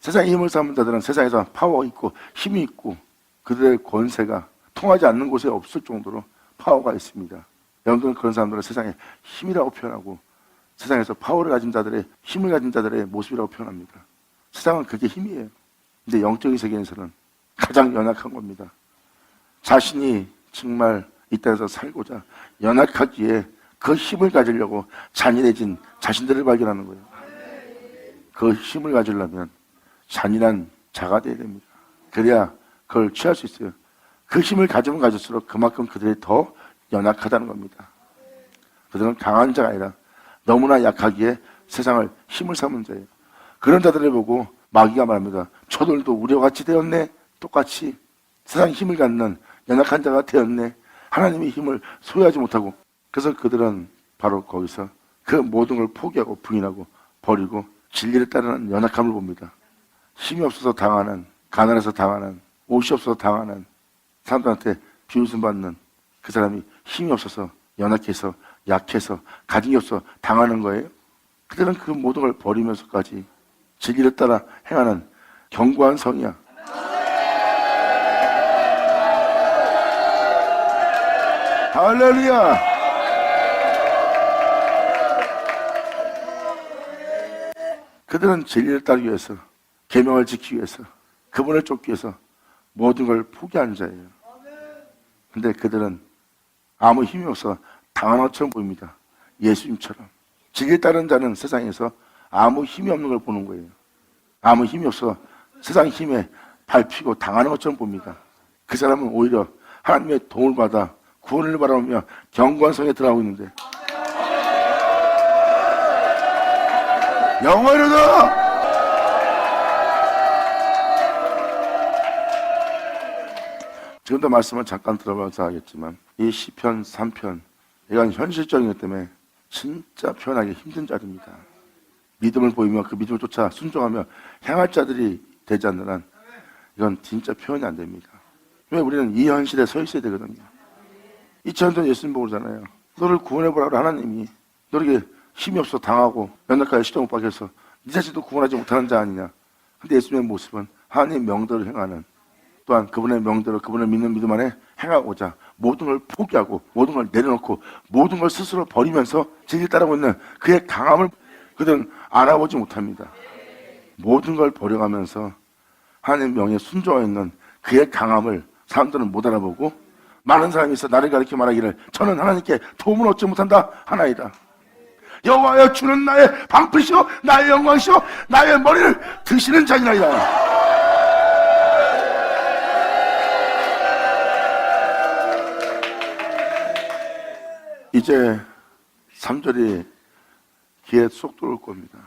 세상에 힘을 삼은 자들은 세상에서 파워 있고 힘이 있고 그들의 권세가 통하지 않는 곳에 없을 정도로 파워가 있습니다. 여러분들은 그런 사람들을 세상에 힘이라고 표현하고 세상에서 파워를 가진 자들의, 힘을 가진 자들의 모습이라고 표현합니다. 세상은 그게 힘이에요. 근데 영적인 세계에서는 가장 연약한 겁니다. 자신이 정말 이 땅에서 살고자 연약하기에 그 힘을 가지려고 잔인해진 자신들을 발견하는 거예요. 그 힘을 가지려면 잔인한 자가 되어야 됩니다. 그래야 그걸 취할 수 있어요. 그 힘을 가지면 가질수록 그만큼 그들이 더 연약하다는 겁니다. 그들은 강한 자가 아니라 너무나 약하기에 세상을 힘을 삼은 자예요. 그런 자들을 보고 마귀가 말합니다. 저들도 우리와 같이 되었네. 똑같이 세상 힘을 갖는 연약한 자가 되었네. 하나님의 힘을 소유하지 못하고. 그래서 그들은 바로 거기서 그 모든 걸 포기하고 부인하고 버리고 진리를 따르는 연약함을 봅니다. 힘이 없어서 당하는, 가난해서 당하는, 옷이 없어서 당하는, 사람들한테 비웃음 받는 그 사람이 힘이 없어서, 연약해서, 약해서, 가진 게 없어 당하는 거예요. 그들은 그 모든 걸 버리면서까지 진리를 따라 행하는 견고한 성이야. 할렐루야. 그들은 진리를 따르기 위해서, 계명을 지키기 위해서, 그분을 쫓기 위해서 모든 걸 포기하는 자예요. 근데 그들은 아무 힘이 없어 당한 것처럼 보입니다. 예수님처럼. 진리를 따르는 자는 세상에서 아무 힘이 없는 걸 보는 거예요. 아무 힘이 없어 세상 힘에 밟히고 당하는 것처럼 봅니다. 그 사람은 오히려 하나님의 도움을 받아 구원을 바라보며 견고한 성에 들어가고 있는데, 영원히도 지금도 말씀을 잠깐 들어봐서 하겠지만 이 시편 3편, 이건 현실적인 것 때문에 진짜 표현하기 힘든 자리입니다. 믿음을 보이며 그 믿음을 쫓아 순종하며 행할 자들이 되지 않는 한 이건 진짜 표현이 안 됩니다. 왜? 우리는 이 현실에 서 있어야 되거든요. 2000년 예수님 보잖아요. 너를 구원해보라고 하나님이 너에게 힘이 없어 당하고 연약하게 시도 못 박혀서 네 자신도 구원하지 못하는 자 아니냐. 근데 예수님의 모습은 하나님의 명대로 행하는, 또한 그분의 명대로 그분을 믿는 믿음 안에 행하고자 모든 걸 포기하고 모든 걸 내려놓고 모든 걸 스스로 버리면서 진리를 따르고 있는 그의 강함을 그들은 알아보지 못합니다. 모든 걸 버려가면서 하나님의 명에 순종하여 있는 그의 강함을 사람들은 못 알아보고, 많은 사람이 있어 나를 가리켜 말하기를 저는 하나님께 도움을 얻지 못한다 하나이다. 여호와여 주는 나의 방패시오 나의 영광이시오 나의 머리를 드시는 자니라이다. 이제 3절이 귀에 쏙 들어올 겁니다.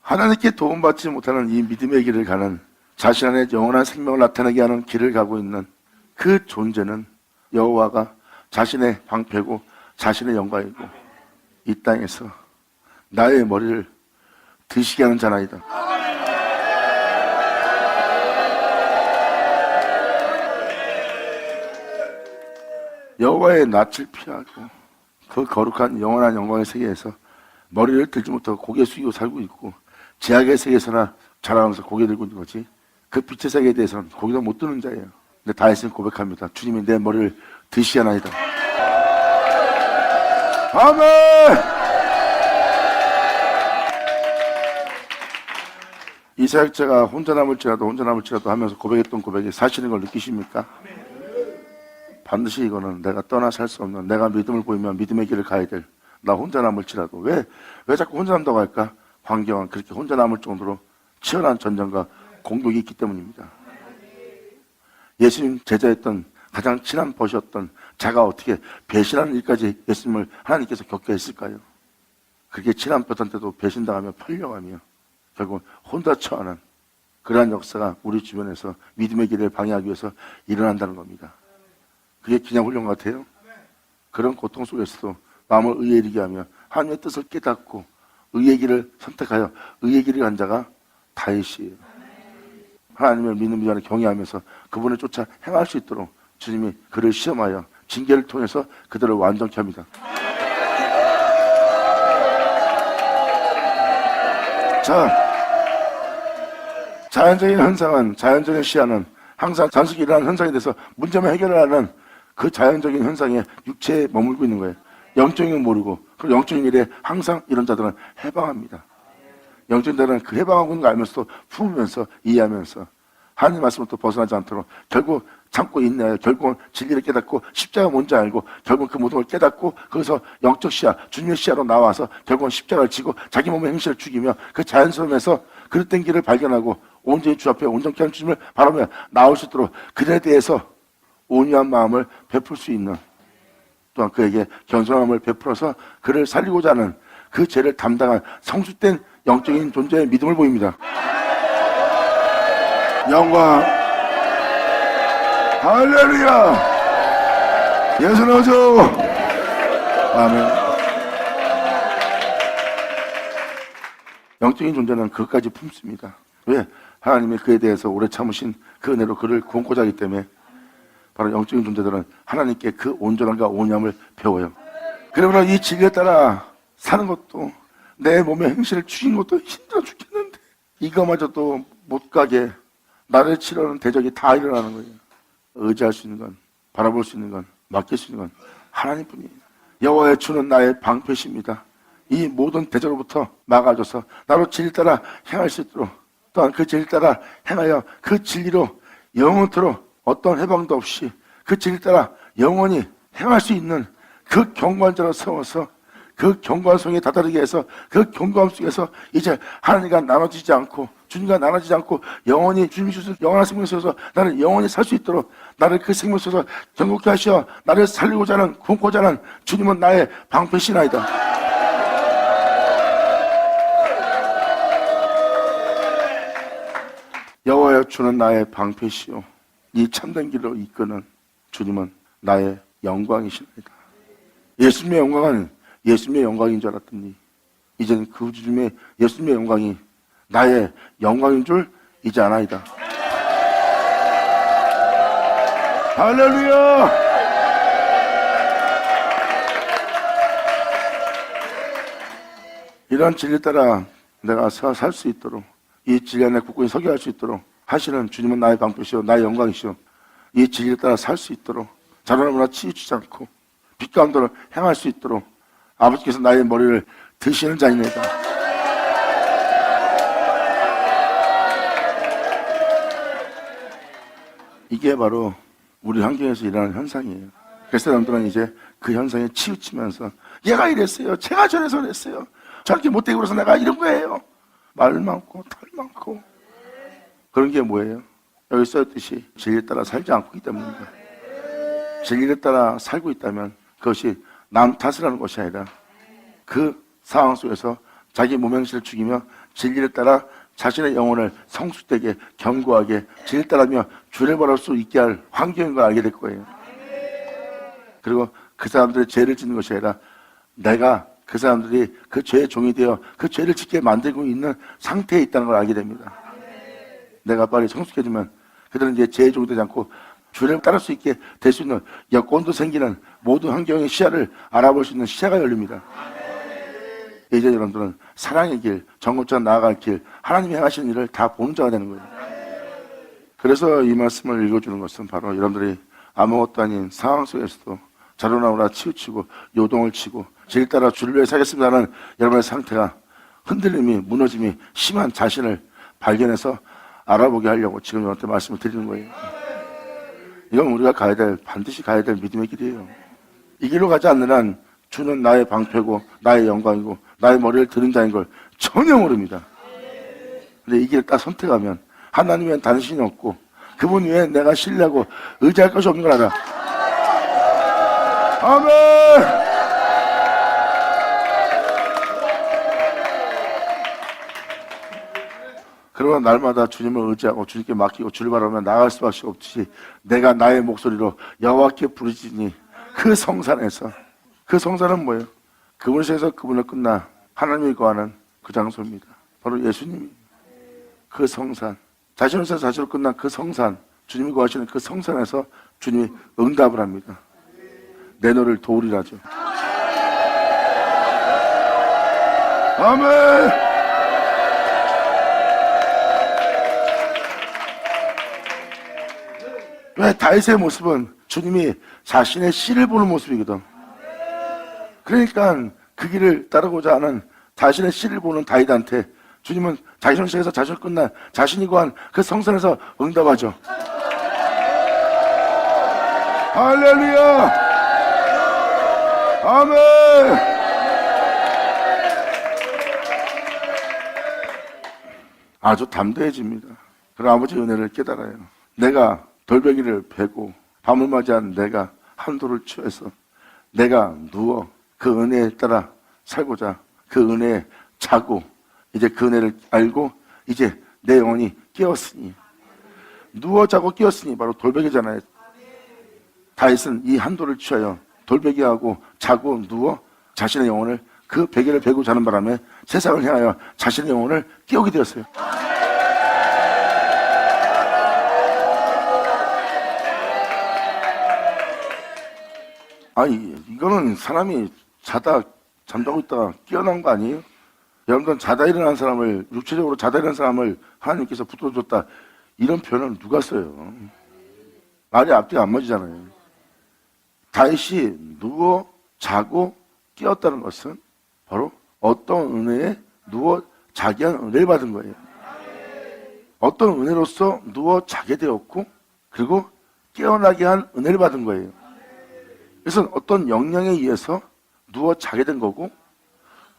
하나님께 도움받지 못하는 이 믿음의 길을 가는, 자신 안에 영원한 생명을 나타내게 하는 길을 가고 있는 그 존재는 여호와가 자신의 방패고 자신의 영광이고 이 땅에서 나의 머리를 드시게 하는 자나이다. 여호와의 낯을 피하고 그 거룩한 영원한 영광의 세계에서 머리를 들지 못하고 고개 숙이고 살고 있고, 제약의 세계에서나 자라면서 고개 들고 있는 거지 그 빛의 세계에 대해서는 고개도 못 드는 자예요. 근데 다윗은 고백합니다. 주님이 내 머리를 드시하나이다. 아멘. 이 사역자가 혼자 남을지라도 하면서 고백했던 고백이 사실인 걸 느끼십니까? 반드시 이거는 내가 떠나 살 수 없는, 내가 믿음을 보이면 믿음의 길을 가야 될, 나 혼자 남을지라도. 왜 자꾸 혼자 남다고 할까? 환경은 그렇게 혼자 남을 정도로 치열한 전쟁과 공격이 있기 때문입니다. 예수님 제자였던 가장 친한 벗이었던 자가 어떻게 배신하는 일까지 예수님을 하나님께서 겪게 했을까요? 그렇게 친한 벗한테도 배신당하며 팔려가며 결국 혼자 처하는 그러한 역사가 우리 주변에서 믿음의 길을 방해하기 위해서 일어난다는 겁니다. 그게 그냥 훈련 같아요? 그런 고통 속에서도 마음을 의에 이르게 하며 하나님의 뜻을 깨닫고 의의 길을 선택하여 의의 길을 간 자가 다윗이에요. 하나님을 믿는 믿음 안에 경외하면서 그분을 쫓아 행할 수 있도록 주님이 그를 시험하여 징계를 통해서 그들을 완전케 합니다. 자, 자연적인 현상은, 자연적인 시야는 항상 단순히 일어나는 현상에 대해서 문제만 해결을 하는 그 자연적인 현상에 육체에 머물고 있는 거예요. 영적인 건 모르고, 그 영적인 일에 항상 이런 자들은 해방합니다. 영적인 자들은 그 해방하고 있는 거 알면서도 품으면서 이해하면서 하나님 말씀부터 벗어나지 않도록 결국 참고 인내하여 결국은 진리를 깨닫고 십자가 뭔지 알고 결국 그 모든 걸 깨닫고 거기서 영적 시야, 주님의 시야로 나와서 결국은 십자가를 지고 자기 몸의 행실을 죽이며 그 자연스러움에서 그릇된 길을 발견하고 온전히 주 앞에 온전케 하는 주님을 바라며 나올 수 있도록 그들에 대해서 온유한 마음을 베풀 수 있는, 또한 그에게 겸손함을 베풀어서 그를 살리고자 하는 그 죄를 담당한 성숙된 영적인 존재의 믿음을 보입니다. 영광 할렐루야 예수 나오죠. 아멘. 영적인 존재는 그것까지 품습니다. 왜? 하나님이 그에 대해서 오래 참으신 그 은혜로 그를 구원코자 하기 때문에 바로 영적인 존재들은 하나님께 그 온전함과 온유함을 배워요. 그러므로 이 진리에 따라 사는 것도, 내 몸의 행실을 죽인 것도 힘들어 죽겠는데 이거마저도 못 가게 나를 치료하는 대적이 다 일어나는 거예요. 의지할 수 있는 건, 바라볼 수 있는 건, 맡길 수 있는 건 하나님뿐이에요. 여호와의 주는 나의 방패십니다. 이 모든 대적으로부터 막아줘서 나로 진리 따라 행할 수 있도록, 또한 그 진리 따라 행하여 그 진리로 영원토록 어떤 해방도 없이 그 진리 따라 영원히 행할 수 있는 그 경고한 자로 세워서 그 경고한 성에 다다르게 해서 그 경고함 속에서 이제 하나님과 나눠지지 않고 주님과 나눠지지 않고 영원히 주님이 주신 영원한 생명 속에서 나는 영원히 살 수 있도록 나를 그 생명 속에서 경고케 하시어 나를 살리고자 하는 구원코자 하는 주님은 나의 방패시나이다. 여호와여 주는 나의 방패시오 이 참된 길로 이끄는 주님은 나의 영광이시나이다. 예수님의 영광은 예수님의 영광인 줄 알았더니 이제는 그 주님의 예수님의 영광이 나의 영광인 줄 이제 아나이다. 할렐루야. 이런 진리 따라 내가 살 수 있도록, 이 진리 안에 굳건히 서게 할 수 있도록 하시는 주님은 나의 방패시오, 나의 영광이시오. 이 진리를 따라 살 수 있도록, 자라나무나 치우치지 않고 빛 가운데로 행할 수 있도록 아버지께서 나의 머리를 드시는 자입니다. 이게 바로 우리 환경에서 일어나는 현상이에요. 그래서 사람들은 이제 그 현상에 치우치면서 얘가 이랬어요, 제가 저래서 그랬어요, 저렇게 못되고 그래서 내가 이런 거예요. 말 많고 탈 많고. 그런 게 뭐예요? 여기 써있듯이 진리에 따라 살지 않고 있기 때문입니다. 진리에 따라 살고 있다면 그것이 남 탓을 하는 것이 아니라 그 상황 속에서 자기 모명실을 죽이며 진리를 따라 자신의 영혼을 성숙되게 견고하게 진리를 따르며 주를 바랄 수 있게 할 환경인 걸 알게 될 거예요. 그리고 그 사람들의 죄를 짓는 것이 아니라 내가 그 사람들이 그 죄의 종이 되어 그 죄를 짓게 만들고 있는 상태에 있다는 걸 알게 됩니다. 내가 빨리 성숙해지면 그들은 이제 죄의 종이 되지 않고 주를 따를 수 있게 될 수 있는 여건도 생기는 모든 환경의 시야를 알아볼 수 있는 시야가 열립니다. 이제 여러분들은 사랑의 길, 정금처럼 나아갈 길, 하나님이 행하시는 일을 다 보는 자가 되는 거예요. 그래서 이 말씀을 읽어주는 것은 바로 여러분들이 아무것도 아닌 상황 속에서도 자로나오나 치우치고 요동을 치고 질 따라 주를 위해 살겠습니다 하는 여러분의 상태가 흔들림이 무너짐이 심한 자신을 발견해서 알아보게 하려고 지금 여러분한테 말씀을 드리는 거예요. 이건 우리가 반드시 가야 될 믿음의 길이에요. 이 길로 가지 않는 한 주는 나의 방패고 나의 영광이고 나의 머리를 드는 자인 걸 전혀 모릅니다. 근데 이 길을 딱 선택하면 하나님 외엔 단신이 없고 그분 외에 내가 신뢰하고 의지할 것이 없는 걸 알아. 아멘. 그러나 날마다 주님을 의지하고 주님께 맡기고 주를 바라보며 나아갈 수밖에 없듯이 내가 나의 목소리로 여호와께 부르짖으니 그 성산에서, 그 성산은 뭐예요? 그분에서 그분을 끝나 하나님이 거하는 그 장소입니다. 바로 예수님이 그 성산, 자신에서 자신을 끝난 그 성산, 주님이 거하시는 그 성산에서 주님이 응답을 합니다. 내 너를 도우리라죠. 아멘. 왜 다윗의 모습은 주님이 자신의 씨를 보는 모습이거든. 그러니까 그 길을 따르고자 하는 자신의 씨를 보는 다윗한테 주님은 자신을 시작해서 자신을 끝난 자신이 거한 그 성산에서 응답하죠. 할렐루야. 아멘. 아주 담대해집니다. 그럼 아버지의 은혜를 깨달아요. 내가 돌베기를 베고 밤을 맞이한 내가 한도를 취해서 내가 누워 그 은혜에 따라 살고자 그 은혜에 자고 이제 그 은혜를 알고 이제 내 영혼이 깨었으니 누워 자고 깨었으니 바로 돌베개잖아요. 다윗은 이 한도를 취하여 돌베개하고 자고 누워 자신의 영혼을 그 베개를 베고 자는 바람에 세상을 향하여 자신의 영혼을 깨우게 되었어요. 아니 이거는 사람이 잠자고 있다가 깨어난 거 아니에요? 여러분들 자다 일어난 사람을 육체적으로 자다 일어난 사람을 하나님께서 붙들어줬다 이런 표현을 누가 써요? 말이 앞뒤가 안 맞잖아요. 다윗이 누워 자고 깨었다는 것은 바로 어떤 은혜에 누워 자게 한 은혜를 받은 거예요. 어떤 은혜로서 누워 자게 되었고 그리고 깨어나게 한 은혜를 받은 거예요. 그래서 어떤 영향에 의해서 누워 자게 된 거고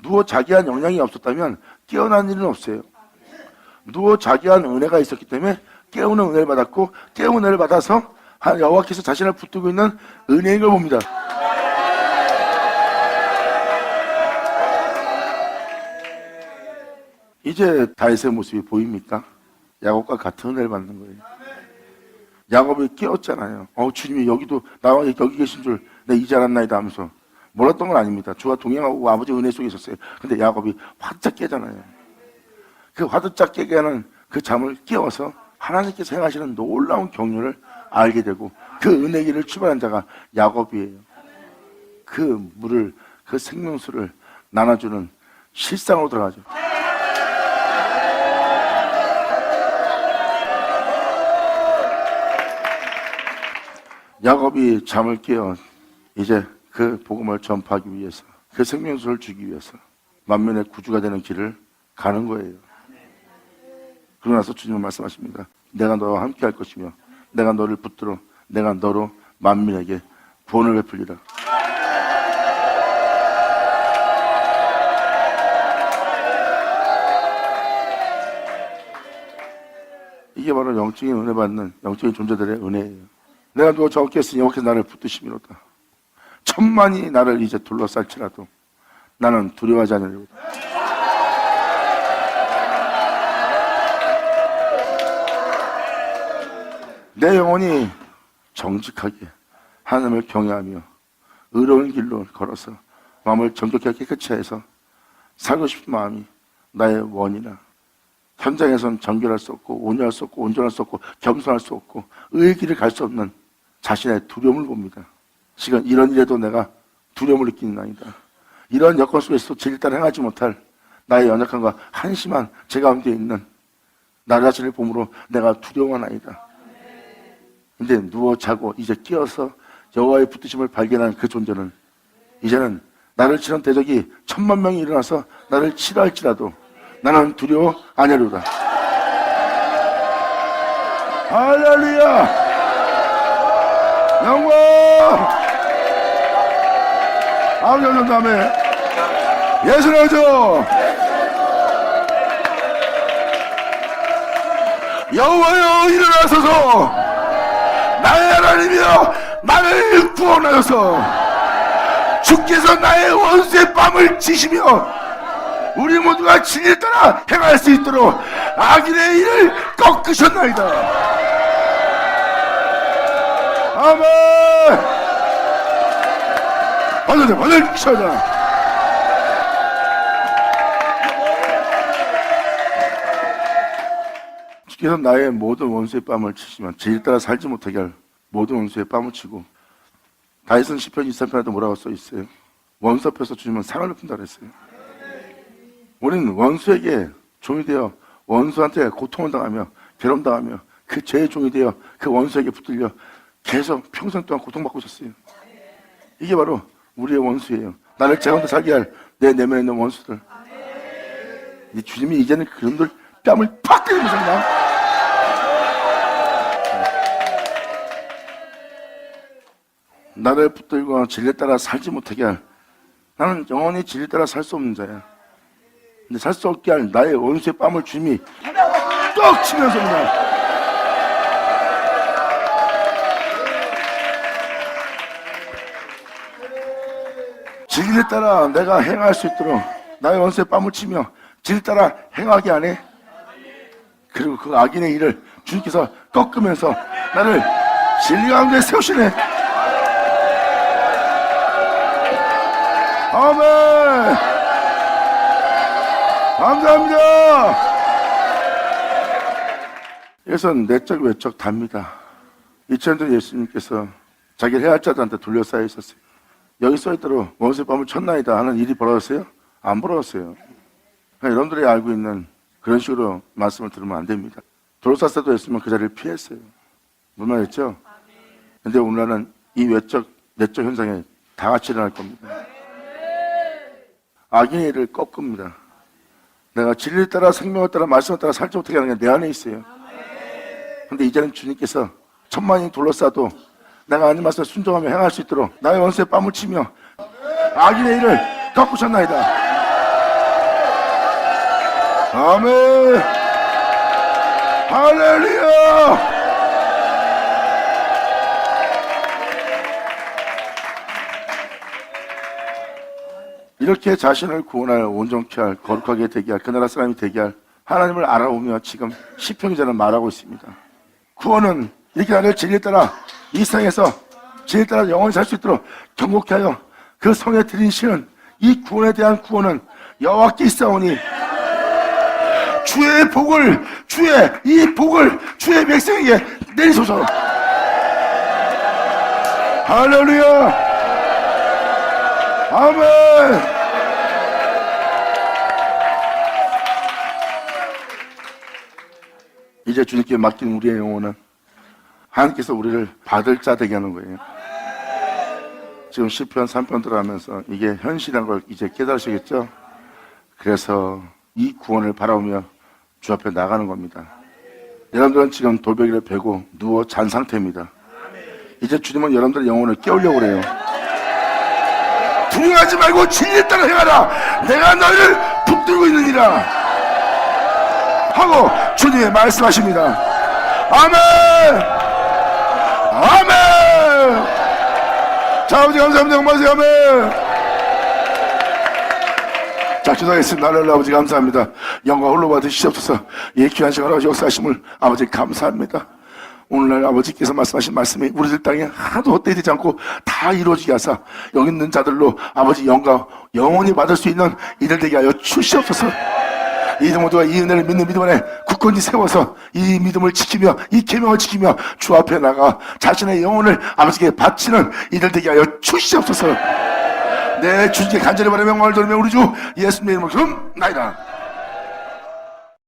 누워 자게 한 영향이 없었다면 깨어난 일은 없어요. 누워 자게 한 은혜가 있었기 때문에 깨우는 은혜를 받았고 깨우는 은혜를 받아서 여호와께서 자신을 붙들고 있는 은혜인 걸 봅니다. 이제 다윗의 모습이 보입니까? 야곱과 같은 은혜를 받는 거예요. 야곱이 깨었잖아요. 주님이 여기도 나와 여기 계신 줄 내가 이제 알았나이다 하면서 몰랐던 건 아닙니다. 주와 동행하고 아버지 은혜 속에 있었어요. 근데 야곱이 화들짝 깨잖아요. 그 화들짝 깨게 하는 그 잠을 깨워서 하나님께서 행하시는 놀라운 경륜을 알게 되고 그 은혜 길을 출발한 자가 야곱이에요. 그 물을, 그 생명수를 나눠주는 실상으로 들어가죠. 야곱이 잠을 깨어 이제 그 복음을 전파하기 위해서, 그 생명수를 주기 위해서 만민의 구주가 되는 길을 가는 거예요. 그러고 나서 주님은 말씀하십니다. 내가 너와 함께 할 것이며 내가 너를 붙들어 내가 너로 만민에게 구원을 베풀리라. 이게 바로 영적인 은혜 받는 영적인 존재들의 은혜예요. 내가 누가 적겠으니 여호와께서 나를 붙드심이로다. 천만이 나를 이제 둘러쌀지라도 나는 두려워하지 않으리로다. 내 영혼이 정직하게 하나님을 경외하며 의로운 길로 걸어서 마음을 정결하게 깨끗이 해서 살고 싶은 마음이 나의 원이나 현장에선 정결할 수 없고 온유할 수 없고 온전할 수 없고 겸손할 수 없고 의의 길을 갈 수 없는 자신의 두려움을 봅니다. 지금 이런 일에도 내가 두려움을 느끼나이다. 이런 여건 속에서도 진리를 따라 행하지 못할 나의 연약함과 한심한 제 가운데 있는 나 자신을 보므로 내가 두려워하나이다. 근데 누워 자고 이제 깨어서 여호와의 붙드심을 발견한 그 존재는 이제는 나를 치는 대적이 1000만 명이 일어나서 나를 치라 할지라도 나는 두려워 아니하리로다. 할렐루야! 영광! 아멘, 아멘. 예수를 하죠. 여호와여 일어나소서. 나의 하나님이여 나를 구원하소서. 주께서 나의 원수의 뺨을 치시며 우리 모두가 진리를 따라 행할 수 있도록 악인의 일을 꺾으셨나이다. 아멘. 받을 쳐자. 주께서 나의 모든 원수의 뺨을 치시면 진리를 따라 살지 못하게 할 모든 원수의 뺨을 치고, 다윗은 시편 23편에도 뭐라고 써 있어요? 원수 앞에서 주님은 상을 베푼다 그랬어요. 우리는 원수에게 종이 되어 원수한테 고통을 당하며 괴로움 당하며 그 죄의 종이 되어 그 원수에게 붙들려 계속 평생 동안 고통받고 있었어요. 이게 바로 우리의 원수예요. 나를 제 가운데 살게 할 내 내면에 있는 원수들. 이 주님이 이제는 그놈들 뺨을 팍 때리면서 그냥 나를 붙들고 진리에 따라 살지 못하게 할, 나는 영원히 진리에 따라 살 수 없는 자야. 근데 살 수 없게 할 나의 원수의 뺨을 주님이 떡 치면서 그냥 진리에 따라 내가 행할 수 있도록 나의 원수의 뺨을 치며 진리에 따라 행하게 하네. 그리고 그 악인의 일을 주님께서 꺾으면서 나를 진리 가운데 세우시네. 아멘. 감사합니다. 이것은 내적 외적 답니다. 2000년 예수님께서 자기를 해할 자들한테 둘러싸여 있었어요. 여기 써있도록 원수의 뺨을 쳤나이다 하는 일이 벌어졌어요? 안 벌어졌어요. 여러분들이 알고 있는 그런 식으로 말씀을 들으면 안 됩니다. 돌사사도 했으면 그 자리를 피했어요. 무슨 말이었죠? 근데 오늘날은 이 외적 내적 현상에 다 같이 일어날 겁니다. 악인의 일을 꺾습니다. 내가 진리를 따라 생명을 따라 말씀을 따라 살지 못하게 하는 게 내 안에 있어요. 근데 이제는 주님께서 1000만이 둘러싸도 내가 하나님 말씀에 순종하며 행할 수 있도록 나의 원수의 뺨을 치며 악인의 일을 꺾으셨나이다. 아멘. 할렐루야. 이렇게 자신을 구원할, 온전케 할, 거룩하게 되게 할, 그 나라 사람이 되게 할 하나님을 알아오며 지금 시편 기자는 말하고 있습니다. 구원은 이렇게 나를 진리에 따라 이 세상에서 진리에 따라 영원히 살 수 있도록 경고케 하여 그 성에 드린 신은 이 구원에 대한 구원은 여호와께 있사오니 주의 복을, 주의 이 복을 주의 백성에게 내리소서. 할렐루야. 아멘. 주님께 맡긴 우리의 영혼은 하나님께서 우리를 받을 자 되게 하는 거예요. 지금 시편 3편 들어가면서 이게 현실이라는 걸 이제 깨달으시겠죠? 그래서 이 구원을 바라보며 주 앞에 나가는 겁니다. 여러분들은 지금 돌베개를 베고 누워 잔 상태입니다. 이제 주님은 여러분들의 영혼을 깨우려고 그래요. 두려워하지 말고 진리에 따라 행하라. 내가 너희를 붙들고 있느니라 하고 주님이 말씀하십니다. 아멘. 아멘. 자, 아버지 감사합니다. 고마세요. 아멘. 자, 기도하겠습니다. 하나님 아버지 감사합니다. 영광 홀로 받으시옵소서. 이 귀한 시간 아버지 역사하심을 아버지 감사합니다. 오늘날 아버지께서 말씀하신 말씀이 우리들 땅에 하나도 헛되지 않고 다 이루어지게 하사 여기 있는 자들로 아버지 영광 영원히 받을 수 있는 이들 되게 하여 주시옵소서. 이들 모두가 이 은혜를 믿는 믿음 안에 굳건히 세워서 이 믿음을 지키며 이 계명을 지키며 주 앞에 나가 자신의 영혼을 아버지께 바치는 이들 되게 하여 주시옵소서. 내 주님께 간절히 바라며 영광을 돌리며 우리 주 예수님의 이름으로 기도합나이다.